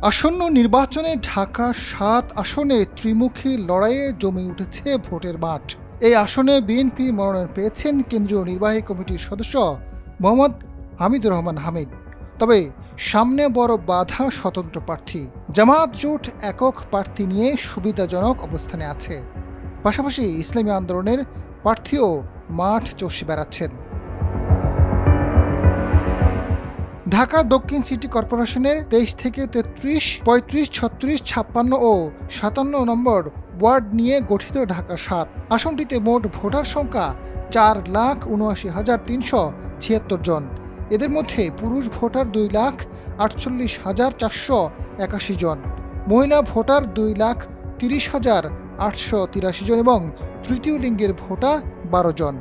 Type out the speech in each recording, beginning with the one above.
আসন্ন নির্বাচনে ঢাকা ৭ আসনে ত্রিমুখী লড়াইয়ে জমে উঠেছে ভোটের মাঠ। এই আসনে বিএনপি মনোনয়ন পেয়েছেন কেন্দ্রীয় নির্বাহী কমিটির সদস্য মোহাম্মদ হামিদুর রহমান হামিদ। তবে সামনে বড় বাধা স্বতন্ত্র প্রার্থী। জামায়াত জোট একক প্রার্থী নিয়ে সুবিধাজনক অবস্থানে আছে। পাশাপাশি ইসলামী আন্দোলনের প্রার্থীও মাঠ চষে বেড়াচ্ছেন। ঢাকা দক্ষিণ সিটি কর্পোরেশনের ২৩ থেকে ৩৩, ৩৫, ৩৬, ৫৬ ও ৫৭ নম্বর ওয়ার্ড নিয়ে গঠিত ঢাকা ৭ আসনটিতে মোট ভোটার সংখ্যা ৪,৭৯,৩৭৬ জন। এদের মধ্যে পুরুষ ভোটার ২,৪৮,৪৮১ জন, মহিলা ভোটার ২,৩০,৮৮৩ জন এবং তৃতীয় লিঙ্গের ভোটার ১২ জন।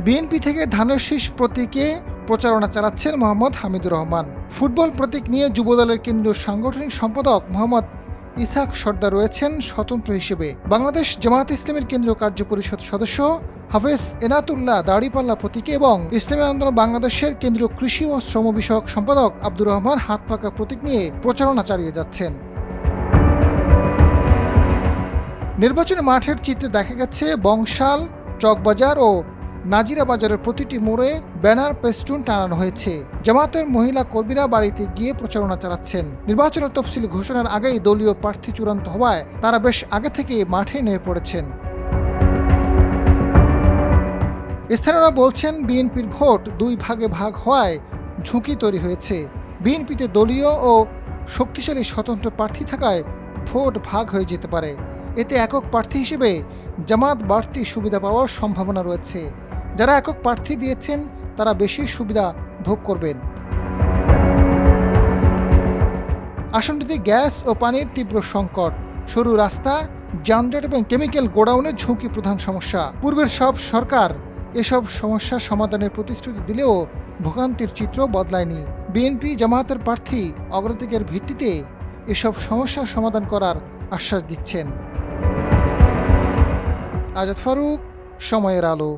বিএনপি থেকে ধানের শীষ প্রতীকে প্রচারণা চালাচ্ছেন মোহাম্মদ হামিদুর রহমান। ফুটবল প্রতীক নিয়ে যুবদলের কেন্দ্রীয় সাংগঠনিক সম্পাদক মোহাম্মদ ইসহাক সর্দার রয়েছেন স্বতন্ত্র হিসেবে। বাংলাদেশ জামায়াতে ইসলামীর কেন্দ্রীয় কার্যপরিষদ সদস্য হাফেজ এনাতুল্লাহ দাড়িপাল্লা প্রতীকে এবং ইসলামী আন্দোলন বাংলাদেশের কেন্দ্রীয় কৃষি ও শ্রম বিষয়ক সম্পাদক আব্দুর রহমান হাতপাকা প্রতীক নিয়ে প্রচারণা চালিয়ে যাচ্ছেন। নির্বাচনী মাঠের চিত্রে দেখা গেছে বংশাল, চকবাজার ও নাজিরা বাজারের প্রতিটি মোড়ে ব্যানার পেস্টুন টানানো হয়েছে। জামায়াতের মহিলা কর্মীরা বাড়িতে গিয়ে প্রচারণা চালাচ্ছেন। নির্বাচনের তফসিল ঘোষণার আগেই দলীয় প্রার্থী চূড়ান্ত হওয়ায় তারা বেশ আগে থেকে মাঠে নেমে পড়েছেন। স্থানীয়রা বলছেন, বিএনপির ভোট দুই ভাগে ভাগ হওয়ায় ঝুঁকি তৈরি হয়েছে। বিএনপিতে দলীয় ও শক্তিশালী স্বতন্ত্র প্রার্থী থাকায় ভোট ভাগ হয়ে যেতে পারে। এতে একক প্রার্থী হিসেবে জামায়াত বাড়তি সুবিধা পাওয়ার সম্ভাবনা রয়েছে। যারা একক প্রার্থী দিয়েছেন তারা বেশি সুবিধা ভোগ করবেন। আসনটিতে গ্যাস ও পানির তীব্র সংকট, সরু রাস্তা, যানজট এবং কেমিক্যাল গোডাউনের ঝুঁকি প্রধান সমস্যা। পূর্বের সব সরকার এসব সমস্যার সমাধানের প্রতিশ্রুতি দিলেও ভোগান্তির চিত্র বদলায়নি। বিএনপি জামায়াতের প্রার্থী অগ্রাধিকার ভিত্তিতে এসব সমস্যার সমাধান করার আশ্বাস দিচ্ছেন। আজাদ ফারুক, সময়ের আলো।